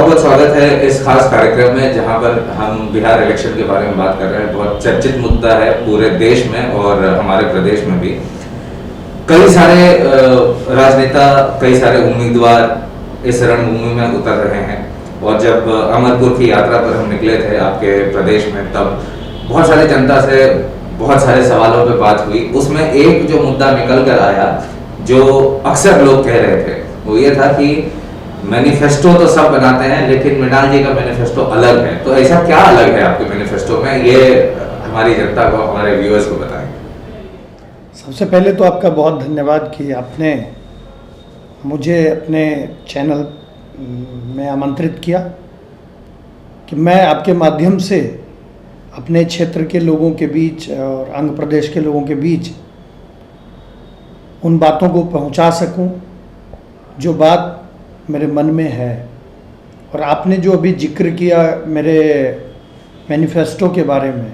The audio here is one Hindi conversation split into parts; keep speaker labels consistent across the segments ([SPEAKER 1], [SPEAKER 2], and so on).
[SPEAKER 1] बहुत बहुत स्वागत है इस खास कार्यक्रम में जहां पर हम बिहार इलेक्शन के बारे में बात कर रहे हैं। बहुत चर्चित मुद्दा है पूरे देश में और हमारे प्रदेश में भी। कई सारे राजनेता, कई सारे उम्मीदवार इस रणभूमि में उतर रहे हैं और जब अमरपुर की यात्रा पर हम निकले थे आपके प्रदेश में, तब बहुत सारी जनता से बहुत सारे सवालों पे बात हुई। उसमें एक जो मुद्दा निकल कर आया, जो अक्सर लोग कह रहे थे, वो ये था कि मैनिफेस्टो तो सब बनाते हैं लेकिन मृणाल जी का मैनिफेस्टो अलग है। तो ऐसा क्या अलग है आपके मैनिफेस्टो में, ये हमारी जनता को, हमारे व्यूअर्स को बताएं।
[SPEAKER 2] सबसे पहले तो आपका बहुत धन्यवाद कि आपने मुझे अपने चैनल में आमंत्रित किया कि मैं आपके माध्यम से अपने क्षेत्र के लोगों के बीच और अंग प्रदेश के लोगों के बीच उन बातों को पहुंचा सकूं जो बात मेरे मन में है। और आपने जो अभी जिक्र किया मेरे मैनिफेस्टो के बारे में,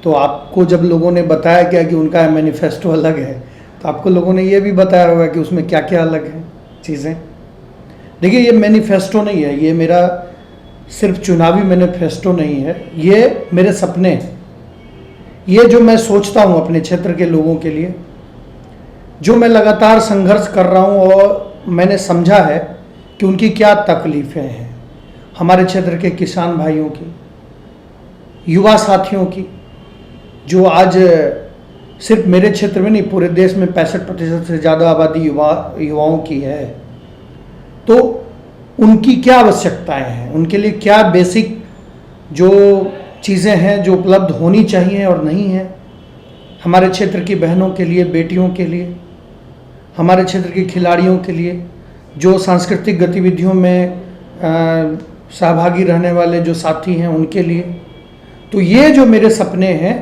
[SPEAKER 2] तो आपको जब लोगों ने बताया क्या कि उनका मैनिफेस्टो अलग है, तो आपको लोगों ने ये भी बताया होगा कि उसमें क्या क्या अलग है चीज़ें। देखिए, ये मैनिफेस्टो नहीं है, ये मेरा सिर्फ चुनावी मैनिफेस्टो नहीं है, ये मेरे सपने हैं। ये जो मैं सोचता हूँ अपने क्षेत्र के लोगों के लिए, जो मैं लगातार संघर्ष कर रहा हूँ और मैंने समझा है कि उनकी क्या तकलीफ़ें हैं, हमारे क्षेत्र के किसान भाइयों की, युवा साथियों की, जो आज सिर्फ मेरे क्षेत्र में नहीं पूरे देश में 65% से ज़्यादा आबादी युवाओं की है। तो उनकी क्या आवश्यकताएं हैं, उनके लिए क्या बेसिक जो चीज़ें हैं जो उपलब्ध होनी चाहिए और नहीं है, हमारे क्षेत्र की बहनों के लिए, बेटियों के लिए, हमारे क्षेत्र के खिलाड़ियों के लिए, जो सांस्कृतिक गतिविधियों में सहभागी रहने वाले जो साथी हैं उनके लिए। तो ये जो मेरे सपने हैं,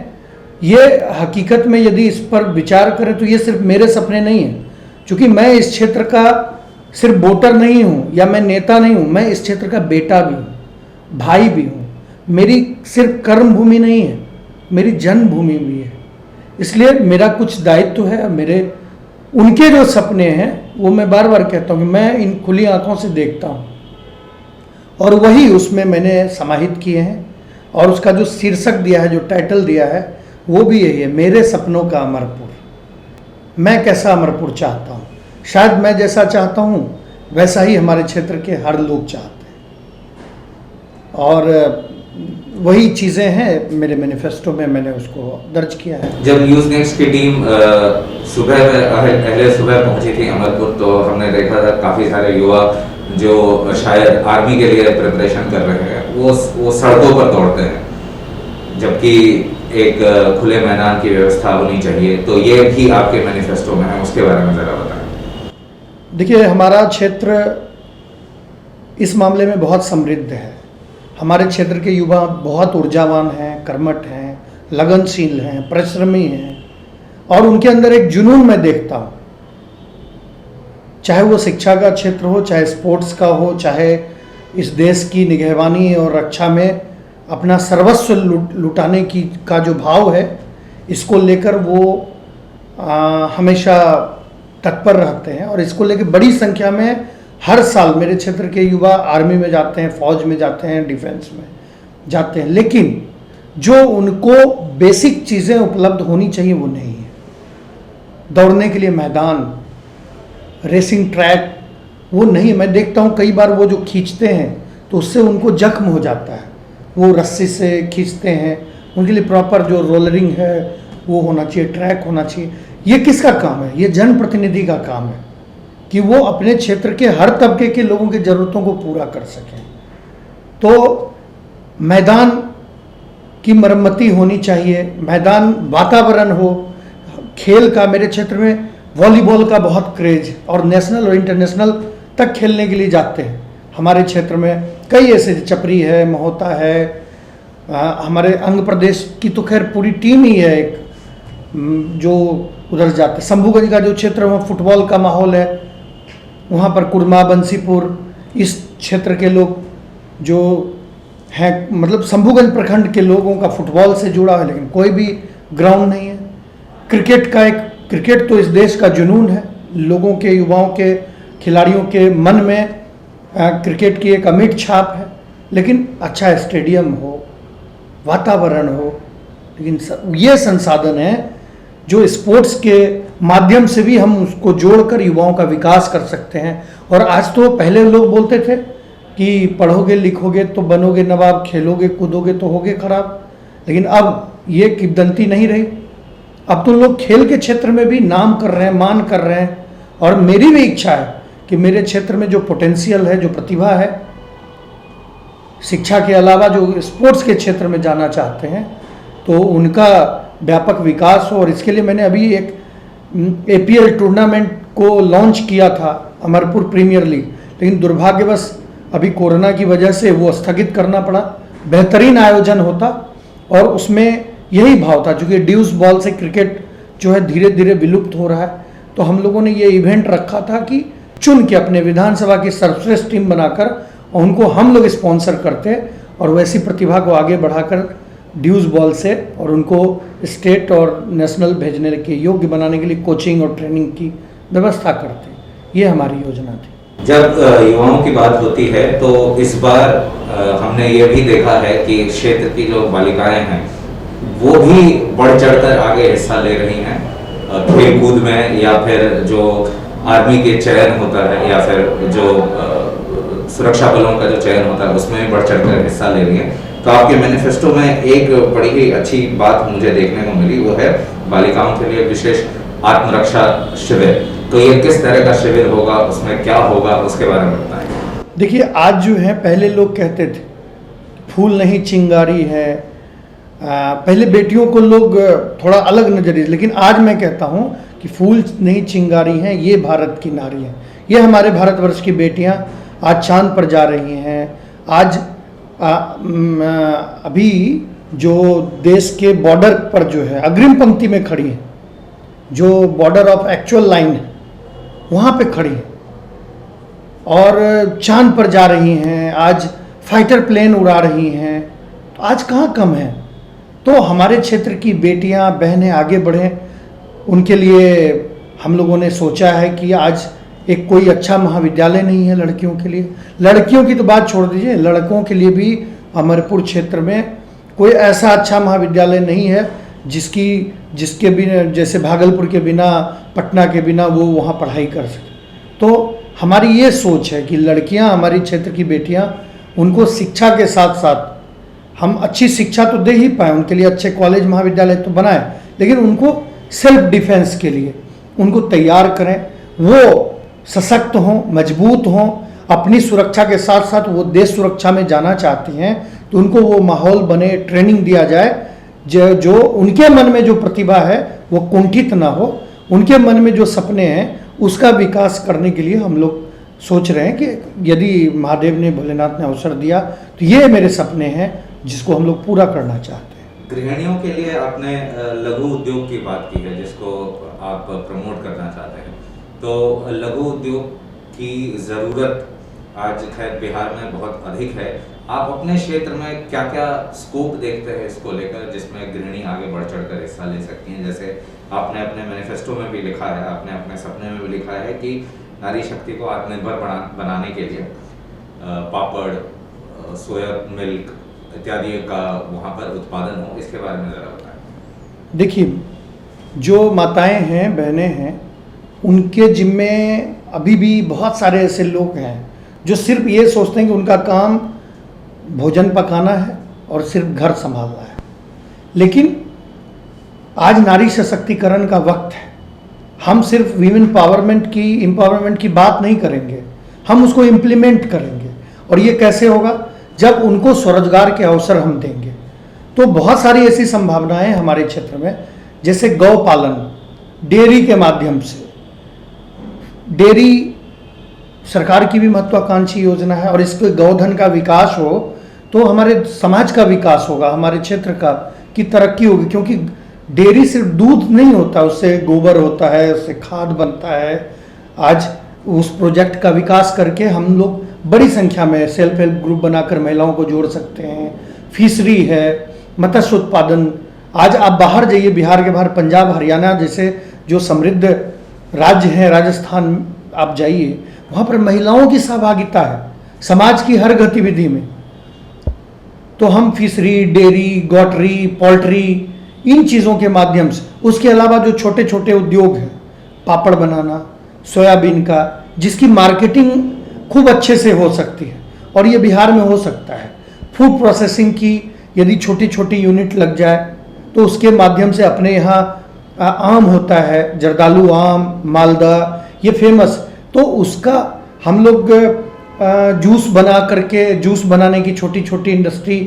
[SPEAKER 2] ये हकीकत में यदि इस पर विचार करें तो ये सिर्फ मेरे सपने नहीं हैं, क्योंकि मैं इस क्षेत्र का सिर्फ वोटर नहीं हूँ या मैं नेता नहीं हूँ, मैं इस क्षेत्र का बेटा भी हूँ, भाई भी हूँ। मेरी सिर्फ कर्म भूमि नहीं है, मेरी जन्मभूमि भी है। इसलिए मेरा कुछ दायित्व है। मेरे उनके जो सपने हैं वो मैं बार बार कहता हूँ कि मैं इन खुली आंखों से देखता हूँ और वही उसमें मैंने समाहित किए हैं। और उसका जो शीर्षक दिया है, जो टाइटल दिया है, वो भी यही है, मेरे सपनों का अमरपुर। मैं कैसा अमरपुर चाहता हूँ, शायद मैं जैसा चाहता हूँ वैसा ही हमारे क्षेत्र के हर लोग चाहते हैं। और वही चीज़ें हैं मेरे मैनिफेस्टो में, मैंने उसको दर्ज किया है।
[SPEAKER 1] जब न्यूज़ नेक्स्ट की टीम सुबह में पहले सुबह पहुंची थी अमरपुर, तो हमने देखा था काफ़ी सारे युवा जो शायद आर्मी के लिए प्रिपरेशन कर रहे हैं, वो सड़कों पर दौड़ते हैं, जबकि एक खुले मैदान की व्यवस्था होनी चाहिए। तो ये भी आपके मैनिफेस्टो में है, उसके बारे में ज़रा बताएं।
[SPEAKER 2] देखिए, हमारा क्षेत्र इस मामले में बहुत समृद्ध है। हमारे क्षेत्र के युवा बहुत ऊर्जावान हैं, कर्मठ हैं, लगनशील हैं, परिश्रमी हैं और उनके अंदर एक जुनून मैं देखता हूँ। चाहे वो शिक्षा का क्षेत्र हो, चाहे स्पोर्ट्स का हो, चाहे इस देश की निगहबानी और रक्षा में अपना सर्वस्व लुटाने की का जो भाव है, इसको लेकर वो हमेशा तत्पर रहते हैं। और इसको लेकर बड़ी संख्या में हर साल मेरे क्षेत्र के युवा आर्मी में जाते हैं, फौज में जाते हैं, डिफेंस में जाते हैं, लेकिन जो उनको बेसिक चीज़ें उपलब्ध होनी चाहिए वो नहीं है। दौड़ने के लिए मैदान, रेसिंग ट्रैक वो नहीं। मैं देखता हूँ कई बार वो जो खींचते हैं तो उससे उनको जख्म हो जाता है, वो रस्सी से खींचते हैं। उनके लिए प्रॉपर जो रोलरिंग है वो होना चाहिए, ट्रैक होना चाहिए। ये किसका काम है? ये जनप्रतिनिधि का काम है कि वो अपने क्षेत्र के हर तबके के लोगों की ज़रूरतों को पूरा कर सकें। तो मैदान की मरम्मती होनी चाहिए, मैदान वातावरण हो, खेल का। मेरे क्षेत्र में वॉलीबॉल का बहुत क्रेज और नेशनल और इंटरनेशनल तक खेलने के लिए जाते हैं। हमारे क्षेत्र में कई ऐसे, चपरी है, महोता है, हमारे अंग प्रदेश की तो खैर पूरी टीम ही है एक, जो उधर जाते हैं। शंभूगंज का जो क्षेत्र है वहाँ फुटबॉल का माहौल है, वहाँ पर कुरमा, बंसीपुर, इस क्षेत्र के लोग जो हैं, मतलब शंभूगंज प्रखंड के लोगों का फुटबॉल से जुड़ा है, लेकिन कोई भी ग्राउंड नहीं है। क्रिकेट तो इस देश का जुनून है, लोगों के, युवाओं के, खिलाड़ियों के मन में क्रिकेट की एक अमिट छाप है, लेकिन अच्छा स्टेडियम हो, वातावरण हो, लेकिन ये संसाधन है जो स्पोर्ट्स के माध्यम से भी हम उसको जोड़कर युवाओं का विकास कर सकते हैं। और आज तो पहले लोग बोलते थे कि पढ़ोगे लिखोगे तो बनोगे नवाब, खेलोगे कूदोगे तो होगे खराब, लेकिन अब ये किंवदंती नहीं रही। अब तो लोग खेल के क्षेत्र में भी नाम कर रहे हैं, मान कर रहे हैं। और मेरी भी इच्छा है कि मेरे क्षेत्र में जो पोटेंशियल है, जो प्रतिभा है, शिक्षा के अलावा जो स्पोर्ट्स के क्षेत्र में जाना चाहते हैं, तो उनका व्यापक विकास हो। और इसके लिए मैंने अभी एक APL टूर्नामेंट को लॉन्च किया था, अमरपुर प्रीमियर लीग, लेकिन दुर्भाग्यवश अभी कोरोना की वजह से वो स्थगित करना पड़ा। बेहतरीन आयोजन होता और उसमें यही भाव था, चूँकि ड्यूस बॉल से क्रिकेट जो है धीरे धीरे विलुप्त हो रहा है, तो हम लोगों ने ये इवेंट रखा था कि चुन के अपने विधानसभा की सर्वश्रेष्ठ टीम बनाकर और उनको हम लोग स्पॉन्सर करते और वैसी प्रतिभा को आगे बढ़ाकर ड्यूस बॉल से और उनको स्टेट और नेशनल भेजने के योग्य बनाने के लिए कोचिंग और ट्रेनिंग की व्यवस्था करते। ये हमारी योजना थी।
[SPEAKER 1] जब युवाओं की बात होती है तो इस बार हमने ये भी देखा है कि क्षेत्र की जो बालिकाएं हैं वो भी बढ़ चढ़कर आगे हिस्सा ले रही हैं खेल कूद में, या फिर जो आर्मी के चयन होता है या फिर जो सुरक्षा बलों का जो चयन होता है उसमें भी बढ़ चढ़कर हिस्सा ले रही हैं। तो आपके मैनिफेस्टो में एक बड़ी ही अच्छी बात मुझे देखने को मिली, वो है बालिकाओं के लिए विशेष आत्मरक्षा शिविर। तो ये किस तरह का शिविर होगा, उसमें क्या होगा, उसके बारे में बताएं।
[SPEAKER 2] देखिए, आज जो है, पहले लोग कहते थे फूल नहीं चिंगारी है, पहले बेटियों को लोग थोड़ा अलग नजरिए, लेकिन आज मैं कहता हूँ कि फूल नहीं चिंगारी हैं, ये भारत की नारी हैं। ये हमारे भारतवर्ष की बेटियाँ आज चांद पर जा रही हैं। आज अभी जो देश के बॉर्डर पर जो है अग्रिम पंक्ति में खड़ी है, जो बॉर्डर ऑफ एक्चुअल लाइन है वहाँ पे खड़ी है और चांद पर जा रही हैं, आज फाइटर प्लेन उड़ा रही हैं। तो आज कहाँ कम है। तो हमारे क्षेत्र की बेटियां बहनें आगे बढ़ें, उनके लिए हम लोगों ने सोचा है कि आज एक कोई अच्छा महाविद्यालय नहीं है लड़कियों के लिए। लड़कियों की तो बात छोड़ दीजिए, लड़कों के लिए भी अमरपुर क्षेत्र में कोई ऐसा अच्छा महाविद्यालय नहीं है जिसके बिना, जैसे भागलपुर के बिना, पटना के बिना वो वहाँ पढ़ाई कर सके। तो हमारी ये सोच है कि लड़कियाँ, हमारी क्षेत्र की बेटियाँ, उनको शिक्षा के साथ साथ हम अच्छी शिक्षा तो दे ही पाए, उनके लिए अच्छे कॉलेज महाविद्यालय तो बनाए, लेकिन उनको सेल्फ डिफेंस के लिए उनको तैयार करें, वो सशक्त हों, मजबूत हों, अपनी सुरक्षा के साथ साथ वो देश सुरक्षा में जाना चाहती हैं तो उनको वो माहौल बने, ट्रेनिंग दिया जाए जो उनके मन में जो प्रतिभा है वो कुंठित ना हो, उनके मन में जो सपने हैं उसका विकास करने के लिए हम लोग सोच रहे हैं कि यदि महादेव ने, भोलेनाथ ने अवसर दिया तो ये मेरे सपने हैं जिसको हम लोग पूरा करना चाहते हैं।
[SPEAKER 1] गृहिणियों के लिए आपने लघु उद्योग की बात की है जिसको आप प्रमोट करना चाहते हैं। तो लघु उद्योग की ज़रूरत आज खैर बिहार में बहुत अधिक है। आप अपने क्षेत्र में क्या क्या स्कोप देखते हैं इसको लेकर जिसमें गृहिणी आगे बढ़ चढ़कर हिस्सा ले सकती हैं? जैसे आपने अपने मैनिफेस्टो में भी लिखा है, आपने अपने सपने में भी लिखा है कि नारी शक्ति को आत्मनिर्भर बनाने के लिए पापड़, सोया मिल्क इत्यादि का वहाँ पर उत्पादन हो, इसके बारे में ज़रा बताएं।
[SPEAKER 2] देखिए, जो माताएं हैं, बहनें हैं, उनके जिम्मे अभी भी बहुत सारे ऐसे लोग हैं जो सिर्फ ये सोचते हैं कि उनका काम भोजन पकाना है और सिर्फ घर संभालना है। लेकिन आज नारी सशक्तिकरण का वक्त है। हम सिर्फ वीमेन एम्पावरमेंट की बात नहीं करेंगे, हम उसको इम्प्लीमेंट करेंगे। और ये कैसे होगा? जब उनको स्वरोजगार के अवसर हम देंगे। तो बहुत सारी ऐसी संभावनाएं हमारे क्षेत्र में, जैसे गौ पालन, डेयरी के माध्यम से, डेयरी सरकार की भी महत्वाकांक्षी योजना है और इसके गौधन का विकास हो तो हमारे समाज का विकास होगा, हमारे क्षेत्र का की तरक्की होगी। क्योंकि डेयरी सिर्फ दूध नहीं होता, उससे गोबर होता है, उससे खाद बनता है। आज उस प्रोजेक्ट का विकास करके हम लोग बड़ी संख्या में सेल्फ हेल्प ग्रुप बनाकर महिलाओं को जोड़ सकते हैं। फिशरी है, मत्स्य उत्पादन। आज आप बाहर जाइए, बिहार के बाहर पंजाब, हरियाणा जैसे जो समृद्ध राज्य हैं, राजस्थान आप जाइए, वहाँ पर महिलाओं की सहभागिता है। समाज की हर गतिविधि में। तो हम फिशरी, डेयरी, गॉटरी, पोल्ट्री, इन चीज़ों के माध्यम से, उसके अलावा जो छोटे छोटे उद्योग हैं, पापड़ बनाना, सोयाबीन का, जिसकी मार्केटिंग खूब अच्छे से हो सकती है और ये बिहार में हो सकता है। फूड प्रोसेसिंग की यदि छोटी छोटी यूनिट लग जाए तो उसके माध्यम से अपने यहाँ आम होता है, जर्दालू आम, मालदा, ये फेमस, तो उसका हम लोग जूस बना करके, जूस बनाने की छोटी छोटी इंडस्ट्री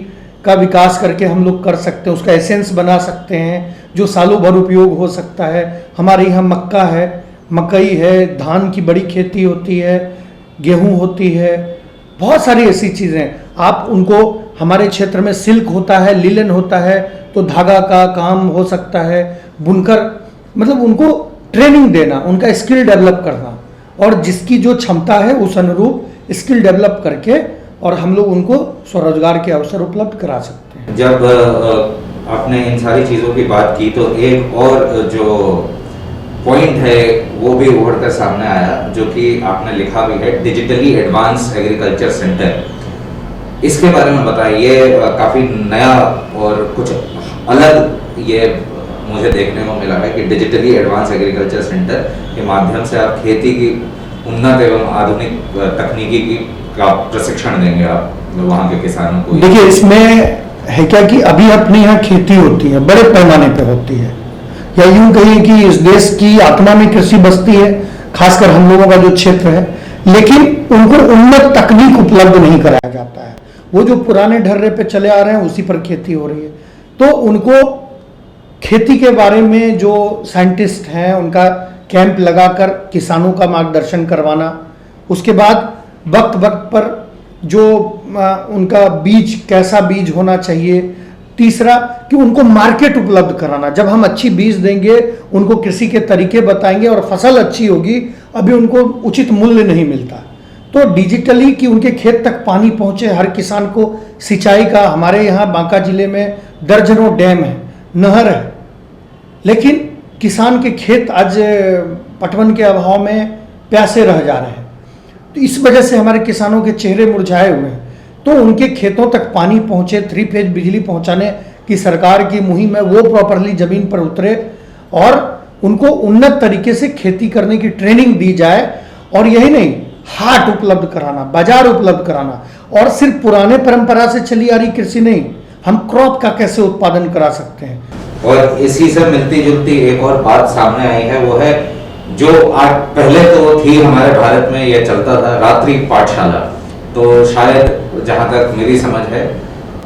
[SPEAKER 2] का विकास करके हम लोग कर सकते हैं, उसका एसेंस बना सकते हैं जो सालों भर उपयोग हो सकता है। हमारे यहाँ मक्का है, मकई है, धान की बड़ी खेती होती है, गेहूँ होती है, बहुत सारी ऐसी चीज़ें। आप उनको, हमारे क्षेत्र में सिल्क होता है, लिलन होता है, तो धागा का काम हो सकता है, बुनकर, मतलब उनको ट्रेनिंग देना, उनका स्किल डेवलप करना, और जिसकी जो क्षमता है उस अनुरूप स्किल डेवलप करके और हम लोग उनको स्वरोजगार के अवसर उपलब्ध करा सकते हैं।
[SPEAKER 1] जब आपने इन सारी चीज़ों की बात की तो एक और जो पॉइंट है वो भी उभर कर सामने आया, जो कि आपने लिखा भी है, डिजिटली एडवांस एग्रीकल्चर सेंटर। इसके बारे में बताइए। काफ़ी नया और कुछ अलग ये मुझे देखने को मिला है कि डिजिटली एडवांस एग्रीकल्चर सेंटर के माध्यम से आप खेती की उन्नत एवं आधुनिक तकनीकी की का प्रशिक्षण देंगे आप वहाँ के किसानों को।
[SPEAKER 2] देखिए, इसमें है क्या कि अभी अपने यहाँ खेती होती है, बड़े पैमाने पे होती है, या यूं कहिए कि इस देश की आत्मा में कृषि बसती है, खासकर हम लोगों का जो क्षेत्र है, लेकिन उनको उन्नत तकनीक उपलब्ध नहीं कराया जाता है। वो जो पुराने ढर्रे पे चले आ रहे हैं उसी पर खेती हो रही है। तो उनको खेती के बारे में जो साइंटिस्ट हैं उनका कैंप लगाकर किसानों का मार्गदर्शन करवाना, उसके बाद वक्त वक्त पर जो उनका बीज, कैसा बीज होना चाहिए, तीसरा कि उनको मार्केट उपलब्ध कराना। जब हम अच्छी बीज देंगे, उनको कृषि के तरीके बताएंगे और फसल अच्छी होगी, अभी उनको उचित मूल्य नहीं मिलता, तो डिजिटली कि उनके खेत तक पानी पहुंचे, हर किसान को सिंचाई का, हमारे यहाँ बांका जिले में दर्जनों डैम है, नहर है, लेकिन किसान के खेत आज पटवन के अभाव में प्यासे रह जा रहे हैं। तो इस वजह से हमारे किसानों के चेहरे मुरझाए हुए हैं। तो उनके खेतों तक पानी पहुंचे, 3 फेज बिजली पहुंचाने की सरकार की मुहिम है, वो प्रॉपरली जमीन पर उतरे और उनको उन्नत तरीके से खेती करने की ट्रेनिंग दी जाए। और यही नहीं, हाट उपलब्ध कराना, बाजार उपलब्ध कराना, और सिर्फ पुराने परंपरा से चली आ रही कृषि नहीं, हम क्रॉप का कैसे उत्पादन करा सकते हैं।
[SPEAKER 1] और इसी से मिलती जुलती एक और बात सामने आई है, वो है जो आज पहले तो थी हमारे भारत में, यह चलता था रात्रि पाठशाला। तो शायद जहाँ तक मेरी समझ है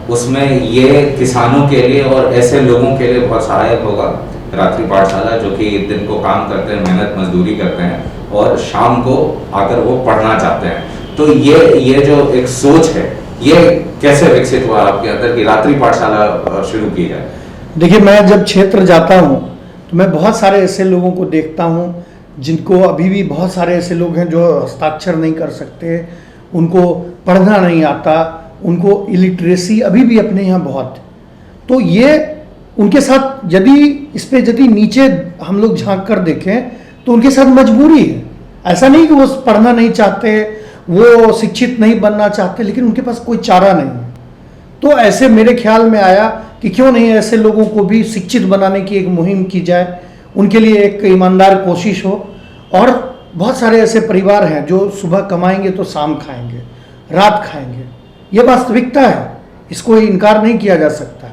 [SPEAKER 1] उसमें ये किसानों के लिए और ऐसे लोगों के लिए बहुत सहायक होगा, रात्रि पाठशाला, जो कि दिन को काम करते हैं, मेहनत मजदूरी करते हैं और शाम को आकर वो पढ़ना चाहते हैं। तो ये जो एक सोच है, ये कैसे विकसित हुआ आपके अंदर कि रात्रि पाठशाला शुरू की जाए?
[SPEAKER 2] देखिए, मैं जब क्षेत्र जाता हूँ तो मैं बहुत सारे ऐसे लोगों को देखता हूँ जिनको अभी भी, बहुत सारे ऐसे लोग हैं जो हस्ताक्षर नहीं कर सकते, उनको पढ़ना नहीं आता, उनको इलिटरेसी अभी भी अपने यहाँ बहुत। तो ये उनके साथ यदि नीचे हम लोग झांक कर देखें तो उनके साथ मजबूरी है। ऐसा नहीं कि वो पढ़ना नहीं चाहते, वो शिक्षित नहीं बनना चाहते, लेकिन उनके पास कोई चारा नहीं है। तो ऐसे मेरे ख्याल में आया कि क्यों नहीं ऐसे लोगों को भी शिक्षित बनाने की एक मुहिम की जाए, उनके लिए एक ईमानदार कोशिश हो। और बहुत सारे ऐसे परिवार हैं जो सुबह कमाएंगे तो शाम खाएंगे, रात खाएंगे, ये वास्तविकता है, इसको इनकार नहीं किया जा सकता।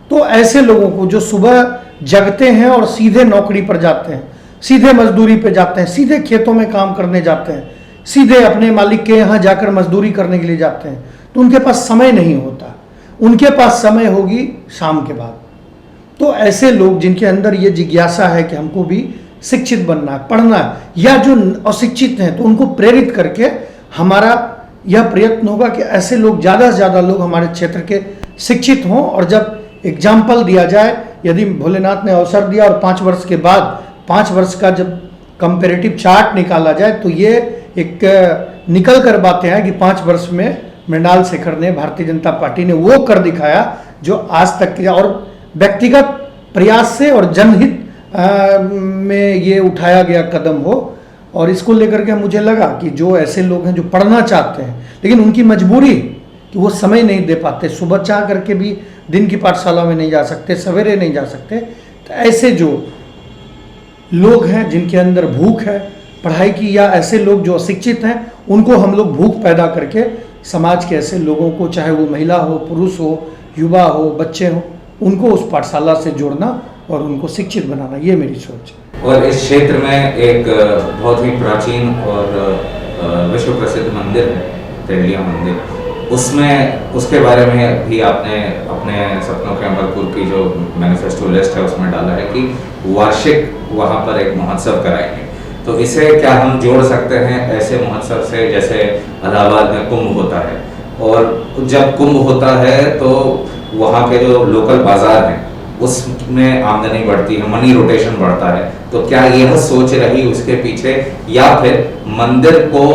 [SPEAKER 2] तो ऐसे लोगों को जो सुबह जगते हैं और सीधे नौकरी पर जाते हैं, सीधे मजदूरी पे जाते हैं, सीधे खेतों में काम करने जाते हैं, सीधे अपने मालिक के यहाँ जाकर मजदूरी करने के लिए जाते हैं, तो उनके पास समय नहीं होता, उनके पास समय होगी शाम के बाद। तो ऐसे लोग जिनके अंदर ये जिज्ञासा है कि हमको भी शिक्षित बनना है, पढ़ना है, या जो अशिक्षित हैं, तो उनको प्रेरित करके हमारा यह प्रयत्न होगा कि ऐसे लोग, ज़्यादा से ज़्यादा लोग हमारे क्षेत्र के शिक्षित हों। और जब एग्जाम्पल दिया जाए, यदि भोलेनाथ ने अवसर दिया और 5 वर्ष के बाद, 5 वर्ष का जब कंपेरेटिव चार्ट निकाला जाए, तो ये एक निकल कर बातें हैं कि 5 वर्ष में मृणाल शेखर ने, भारतीय जनता पार्टी ने वो कर दिखाया जो आज तक किया, और व्यक्तिगत प्रयास से और जनहित में ये उठाया गया कदम हो। और इसको लेकर के मुझे लगा कि जो ऐसे लोग हैं जो पढ़ना चाहते हैं लेकिन उनकी मजबूरी कि वो समय नहीं दे पाते, सुबह चाह करके भी दिन की पाठशाला में नहीं जा सकते, सवेरे नहीं जा सकते, तो ऐसे जो लोग हैं जिनके अंदर भूख है पढ़ाई की, या ऐसे लोग जो अशिक्षित हैं, उनको हम लोग भूख पैदा करके समाज के ऐसे लोगों को, चाहे वो महिला हो, पुरुष हो, युवा हो, बच्चे हो, उनको उस पाठशाला से जोड़ना और उनको शिक्षित बनाना, ये मेरी सोच है।
[SPEAKER 1] और इस क्षेत्र में एक बहुत ही प्राचीन और विश्व प्रसिद्ध मंदिर है, तेलिया मंदिर। उसमें उसके बारे में भी आपने अपने सपनों के अमरपुर की जो मैनिफेस्टो लिस्ट है उसमें डाला है कि वार्षिक वहाँ पर एक महोत्सव कराएंगे। तो इसे क्या हम जोड़ सकते हैं ऐसे महोत्सव से जैसे इलाहाबाद में कुंभ होता है, और जब कुंभ होता है तो वहाँ के जो लोकल बाजार हैं उसमें आमदनी बढ़ती है, मनी रोटेशन बढ़ता है। तो क्या यह सोच रही उसके पीछे, या फिर मंदिर को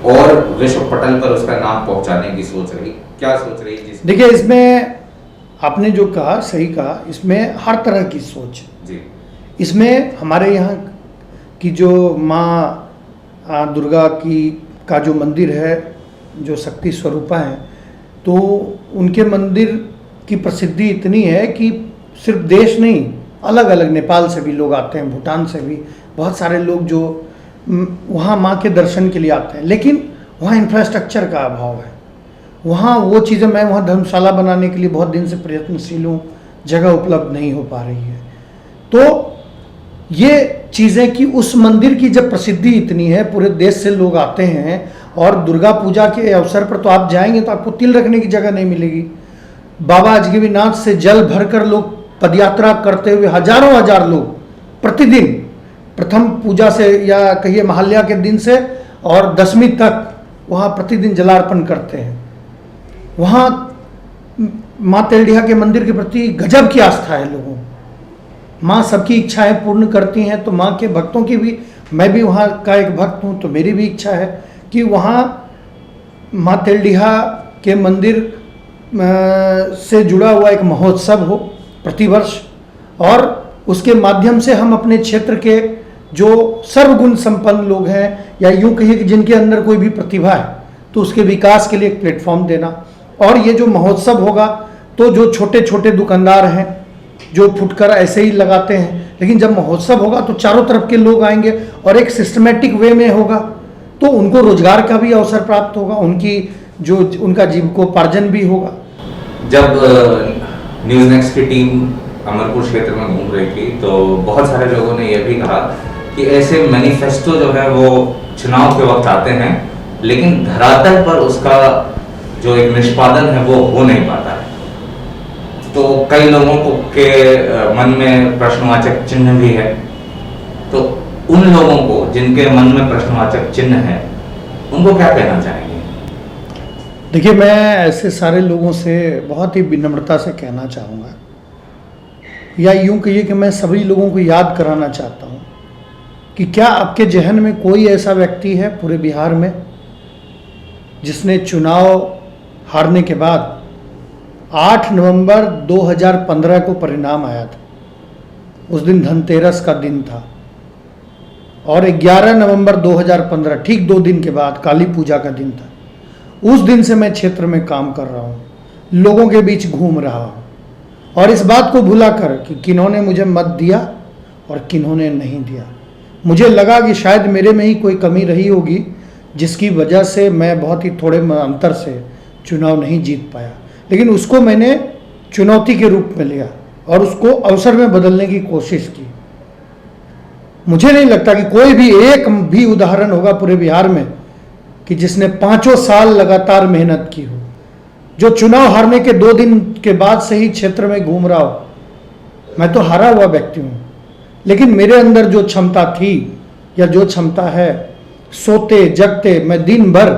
[SPEAKER 1] और विश्व पटल पर उसका नाम पहुंचाने की सोच रही, क्या सोच रही?
[SPEAKER 2] देखिए, इसमें आपने जो कहा सही कहा, इसमें हर तरह की सोच
[SPEAKER 1] जी।
[SPEAKER 2] इसमें हमारे यहाँ की जो माँ दुर्गा का जो मंदिर है, जो शक्ति स्वरूपा हैं, तो उनके मंदिर की प्रसिद्धि इतनी है कि सिर्फ देश नहीं, अलग अलग नेपाल से भी लोग आते हैं, भूटान से भी बहुत सारे लोग जो वहाँ माँ के दर्शन के लिए आते हैं। लेकिन वहाँ इंफ्रास्ट्रक्चर का अभाव है। वहाँ वो चीज़ें, मैं वहाँ धर्मशाला बनाने के लिए बहुत दिन से प्रयत्नशील हूँ, जगह उपलब्ध नहीं हो पा रही है। तो ये चीज़ें कि उस मंदिर की जब प्रसिद्धि इतनी है, पूरे देश से लोग आते हैं, और दुर्गा पूजा के अवसर पर तो आप जाएंगे तो आपको तिल रखने की जगह नहीं मिलेगी। बाबा अजगैबीनाथ से जल भरकर लोग पदयात्रा करते हुए हजार लोग प्रतिदिन, प्रथम पूजा से या कहिए महाल्या के दिन से और दशमी तक वहाँ प्रतिदिन जलार्पण करते हैं। वहाँ माँ तेलिया के मंदिर के प्रति गजब की आस्था है लोगों को। माँ सबकी इच्छाएं पूर्ण करती हैं, तो माँ के भक्तों की भी, मैं भी वहाँ का एक भक्त हूँ, तो मेरी भी इच्छा है कि वहाँ माँ तेलिया के मंदिर से जुड़ा हुआ एक महोत्सव हो प्रतिवर्ष, और उसके माध्यम से हम अपने क्षेत्र के जो सर्वगुण संपन्न लोग हैं, या यूँ कहिए कि जिनके अंदर कोई भी प्रतिभा है, तो उसके विकास के लिए एक प्लेटफॉर्म देना। और ये जो महोत्सव होगा तो जो छोटे छोटे दुकानदार हैं जो फुटकर ऐसे ही लगाते हैं, लेकिन जब महोत्सव होगा तो चारों तरफ के लोग आएंगे और एक सिस्टमेटिक वे में होगा, तो उनको रोजगार का भी अवसर प्राप्त होगा, उनका जीविकोपार्जन भी होगा।
[SPEAKER 1] जब न्यूज़ नेक्स्ट की टीम अमरपुर क्षेत्र में घूम रही थी तो बहुत सारे लोगों ने यह भी कहा कि ऐसे मैनिफेस्टो जो है वो चुनाव के वक्त आते हैं, लेकिन धरातल पर उसका जो एक निष्पादन है वो हो नहीं पाता है। तो कई लोगों के मन में प्रश्नवाचक चिन्ह भी है। तो उन लोगों को जिनके मन में प्रश्नवाचक चिन्ह है, उनको क्या कहना चाहेंगे?
[SPEAKER 2] देखिए, मैं ऐसे सारे लोगों से बहुत ही विनम्रता से कहना चाहूँगा, या यूँ कहिए कि मैं सभी लोगों को याद कराना चाहता हूँ कि क्या आपके जहन में कोई ऐसा व्यक्ति है पूरे बिहार में जिसने चुनाव हारने के बाद 8 नवंबर 2015 को परिणाम आया था, उस दिन धनतेरस का दिन था, और 11 नवंबर 2015 ठीक 2 दिन के बाद काली पूजा का दिन था। उस दिन से मैं क्षेत्र में काम कर रहा हूँ, लोगों के बीच घूम रहा हूँ, और इस बात को भुलाकर कि किन्होंने मुझे मत दिया और किन्होंने नहीं दिया, मुझे लगा कि शायद मेरे में ही कोई कमी रही होगी जिसकी वजह से मैं बहुत ही थोड़े अंतर से चुनाव नहीं जीत पाया। लेकिन उसको मैंने चुनौती के रूप में लिया और उसको अवसर में बदलने की कोशिश की। मुझे नहीं लगता कि कोई भी एक भी उदाहरण होगा पूरे बिहार में कि जिसने 5 साल लगातार मेहनत की हो, जो चुनाव हारने के 2 दिन के बाद से ही क्षेत्र में घूम रहा हो। मैं तो हारा हुआ व्यक्ति हूँ, लेकिन मेरे अंदर जो क्षमता थी या जो क्षमता है, सोते जगते मैं दिन भर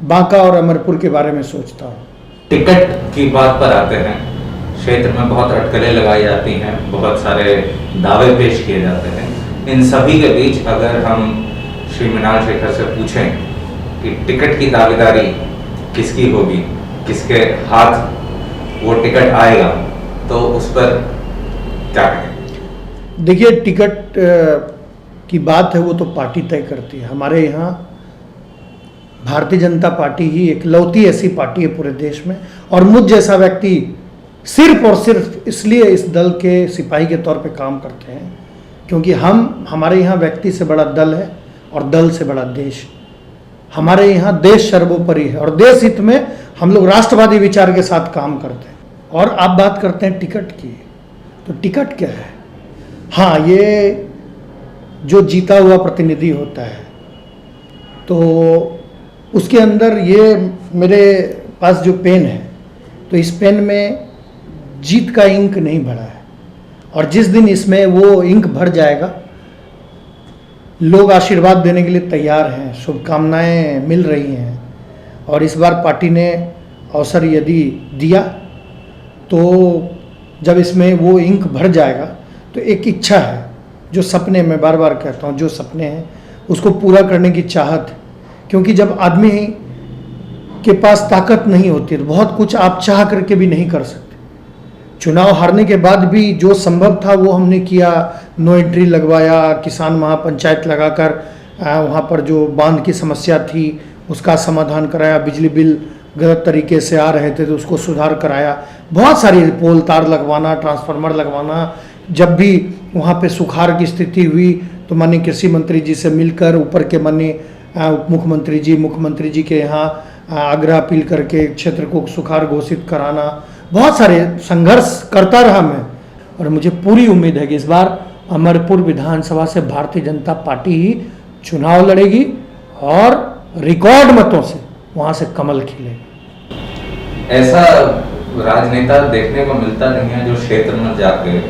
[SPEAKER 2] बांका और अमरपुर के बारे में सोचता हूँ।
[SPEAKER 1] टिकट की बात पर आते हैं, क्षेत्र में बहुत अटकलें लगाई जाती हैं, बहुत सारे दावे पेश किए जाते हैं। इन सभी के बीच अगर हम श्री मृणाल शेखर से पूछें कि टिकट की दावेदारी किसकी होगी, किसके हाथ वो टिकट आएगा, तो उस पर क्या कहें?
[SPEAKER 2] देखिए, टिकट की बात है वो तो पार्टी तय करती है। हमारे यहाँ भारतीय जनता पार्टी ही एक लौती ऐसी पार्टी है पूरे देश में, और मुझ जैसा व्यक्ति सिर्फ और सिर्फ इसलिए इस दल के सिपाही के तौर पे काम करते हैं क्योंकि हमारे यहाँ व्यक्ति से बड़ा दल है और दल से बड़ा देश। हमारे यहाँ देश सर्वोपरि है और देश हित में हम लोग राष्ट्रवादी विचार के साथ काम करते हैं। और आप बात करते हैं टिकट की, तो टिकट क्या है? हाँ, ये जो जीता हुआ प्रतिनिधि होता है तो उसके अंदर ये मेरे पास जो पेन है तो इस पेन में जीत का इंक नहीं भरा है, और जिस दिन इसमें वो इंक भर जाएगा लोग आशीर्वाद देने के लिए तैयार हैं, शुभकामनाएं मिल रही हैं। और इस बार पार्टी ने अवसर यदि दिया तो जब इसमें वो इंक भर जाएगा तो एक इच्छा है, जो सपने, मैं बार बार कहता हूँ, जो सपने हैं उसको पूरा करने की चाहत है। क्योंकि जब आदमी के पास ताकत नहीं होती तो बहुत कुछ आप चाह करके भी नहीं कर सकते। चुनाव हारने के बाद भी जो संभव था वो हमने किया, नो एंट्री लगवाया, किसान महापंचायत लगाकर वहाँ पर जो बांध की समस्या थी उसका समाधान कराया, बिजली बिल गलत तरीके से आ रहे थे तो उसको सुधार कराया, बहुत सारी पोल तार लगवाना, ट्रांसफार्मर लगवाना। जब भी वहाँ पे सुखाड़ की स्थिति हुई तो माननीय कृषि मंत्री जी से मिलकर ऊपर के माननीय मुख्यमंत्री जी के यहाँ आग्रह अपील करके क्षेत्र को सुखाड़ घोषित कराना, बहुत सारे संघर्ष करता रहा मैं। और मुझे पूरी उम्मीद है कि इस बार अमरपुर विधानसभा से भारतीय जनता पार्टी ही चुनाव लड़ेगी और रिकॉर्ड मतों से वहाँ से कमल खिलेगा।
[SPEAKER 1] ऐसा राजनेता देखने को मिलता नहीं है जो क्षेत्र में जाके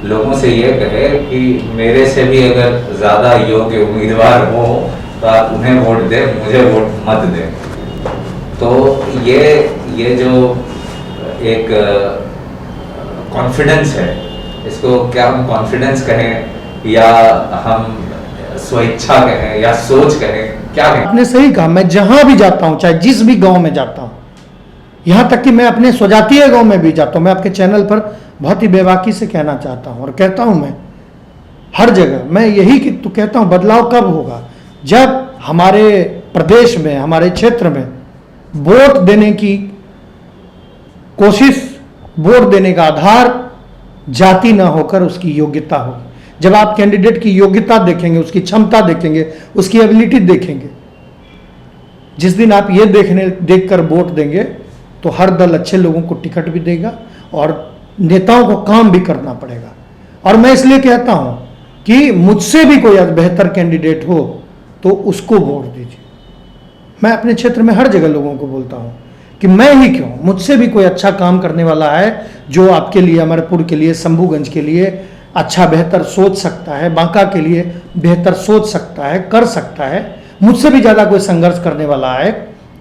[SPEAKER 1] लोगों से ये कहे कि मेरे से भी अगर ज़्यादा योग्य उम्मीदवार हो तो आप उन्हें वोट दें, मुझे वोट मत दें। तो ये जो एक कॉन्फिडेंस है, इसको क्या हम कॉन्फिडेंस कहें या हम स्वेच्छा कहें या सोच कहें, क्या कहें?
[SPEAKER 2] आपने सही कहा। मैं जहां भी जाता हूं, चाहे जिस भी गांव में जाता हूं, यहां तक कि मैं अपने स्वजातीय गांव में भी जाता हूं, मैं आपके चैनल पर बहुत ही बेबाकी से कहना चाहता हूं और कहता हूं, मैं हर जगह मैं यही तो कहता हूं, बदलाव कब होगा? जब हमारे प्रदेश में, हमारे क्षेत्र में वोट देने की कोशिश, वोट देने का आधार जाति ना होकर उसकी योग्यता होगी। जब आप कैंडिडेट की योग्यता देखेंगे, उसकी क्षमता देखेंगे, उसकी एबिलिटी देखेंगे, जिस दिन आप ये देखकर वोट देंगे तो हर दल अच्छे लोगों को टिकट भी देगा और नेताओं को काम भी करना पड़ेगा। और मैं इसलिए कहता हूं कि मुझसे भी कोई बेहतर कैंडिडेट हो तो उसको वोट दीजिए। मैं अपने क्षेत्र में हर जगह लोगों को बोलता हूं कि मैं ही क्यों, मुझसे भी कोई अच्छा काम करने वाला है जो आपके लिए, अमरपुर के लिए, शंभूगंज के लिए अच्छा बेहतर सोच सकता है, बांका के लिए बेहतर सोच सकता है, कर सकता है, मुझसे भी ज़्यादा कोई संघर्ष करने वाला है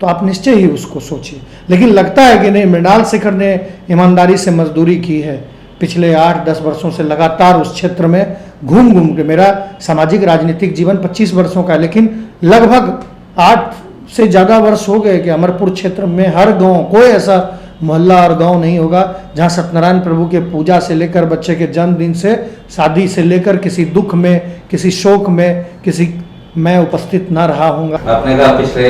[SPEAKER 2] तो आप निश्चय ही उसको सोचिए। लेकिन लगता है कि नहीं, मृणाल शेखर ने ईमानदारी से मजदूरी की है पिछले 8-10 वर्षों से, लगातार उस क्षेत्र में घूम घूम के। मेरा सामाजिक राजनीतिक जीवन 25 वर्षों का है, लेकिन लगभग 8 से ज़्यादा वर्ष हो गए कि अमरपुर क्षेत्र में हर गांव, कोई ऐसा मोहल्ला और गांव नहीं होगा जहां सत्यनारायण प्रभु के पूजा से लेकर बच्चे के जन्मदिन से शादी से लेकर किसी दुख में, किसी शोक में, मैं उपस्थित ना रहा हूँगा।
[SPEAKER 1] आपने कहा पिछले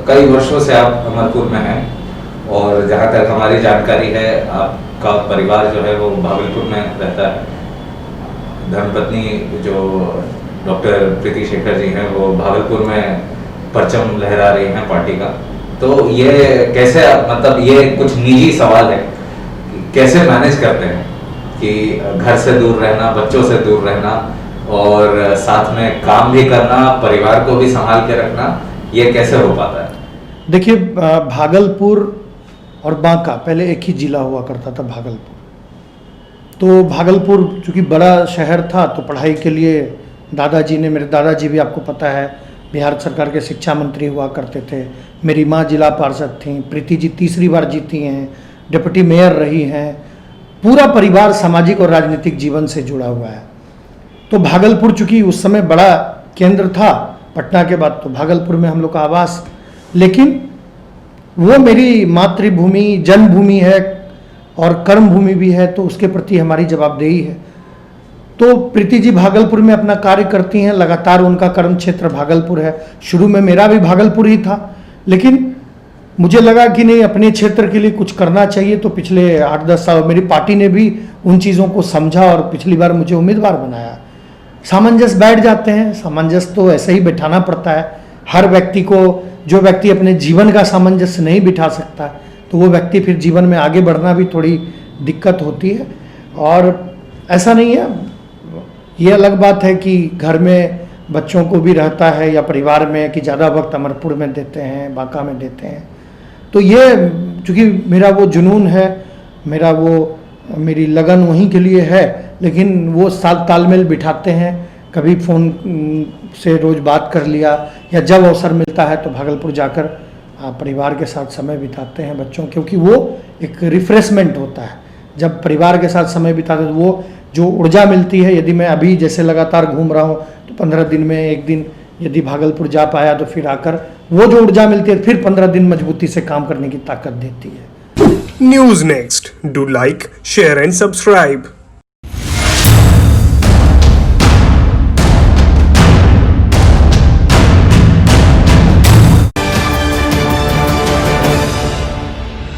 [SPEAKER 1] कई वर्षों से आप अमरपुर में हैं और जहाँ तक हमारी जानकारी है आपका परिवार जो है वो भागलपुर में रहता है। धर्मपत्नी जो डॉक्टर प्रीति शेखर जी हैं वो भागलपुर में परचम लहरा रही हैं पार्टी का। तो ये कैसे, मतलब ये कुछ निजी सवाल है, कैसे मैनेज करते हैं कि घर से दूर रहना, बच्चों से दूर रहना और साथ में काम भी करना, परिवार को भी संभाल के रखना, ये कैसे हो पाता है?
[SPEAKER 2] देखिए, भागलपुर और बांका पहले एक ही जिला हुआ करता था, भागलपुर। तो भागलपुर चूँकि बड़ा शहर था तो पढ़ाई के लिए दादाजी ने, मेरे दादाजी भी आपको पता है बिहार सरकार के शिक्षा मंत्री हुआ करते थे, मेरी माँ जिला पार्षद थी, प्रीति जी तीसरी बार जीती हैं, डिप्टी मेयर रही हैं, पूरा परिवार सामाजिक और राजनीतिक जीवन से जुड़ा हुआ है। तो भागलपुर चूँकि उस समय बड़ा केंद्र था पटना के बाद, तो भागलपुर में हम लोग का आवास, लेकिन वो मेरी मातृभूमि, जन्मभूमि है और कर्मभूमि भी है, तो उसके प्रति हमारी जवाबदेही है। तो प्रीति जी भागलपुर में अपना कार्य करती हैं, लगातार उनका कर्म क्षेत्र भागलपुर है। शुरू में मेरा भी भागलपुर ही था, लेकिन मुझे लगा कि नहीं, अपने क्षेत्र के लिए कुछ करना चाहिए। तो पिछले 8-10 साल मेरी पार्टी ने भी उन चीज़ों को समझा और पिछली बार मुझे उम्मीदवार बनाया। सामंजस्य बैठ जाते हैं, सामंजस्य तो ऐसे ही बैठाना पड़ता है हर व्यक्ति को। जो व्यक्ति अपने जीवन का सामंजस्य नहीं बिठा सकता तो वो व्यक्ति फिर जीवन में आगे बढ़ना भी थोड़ी दिक्कत होती है। और ऐसा नहीं है, ये अलग बात है कि घर में बच्चों को भी रहता है या परिवार में कि ज़्यादा वक्त अमरपुर में देते हैं, बांका में देते हैं। तो ये चूँकि मेरा वो जुनून है, मेरी लगन वहीं के लिए है, लेकिन वो तालमेल बिठाते हैं। कभी फ़ोन से रोज़ बात कर लिया या जब अवसर मिलता है तो भागलपुर जाकर परिवार के साथ समय बिताते हैं बच्चों, क्योंकि वो एक रिफ्रेशमेंट होता है। जब परिवार के साथ समय बिताते तो वो जो ऊर्जा मिलती है, यदि मैं अभी जैसे लगातार घूम रहा हूँ तो 15 दिन में एक दिन यदि भागलपुर जा पाया तो फिर आकर वो जो ऊर्जा मिलती है फिर 15 दिन मजबूती से काम करने की ताकत देती है।
[SPEAKER 3] News next, do like, share and subscribe.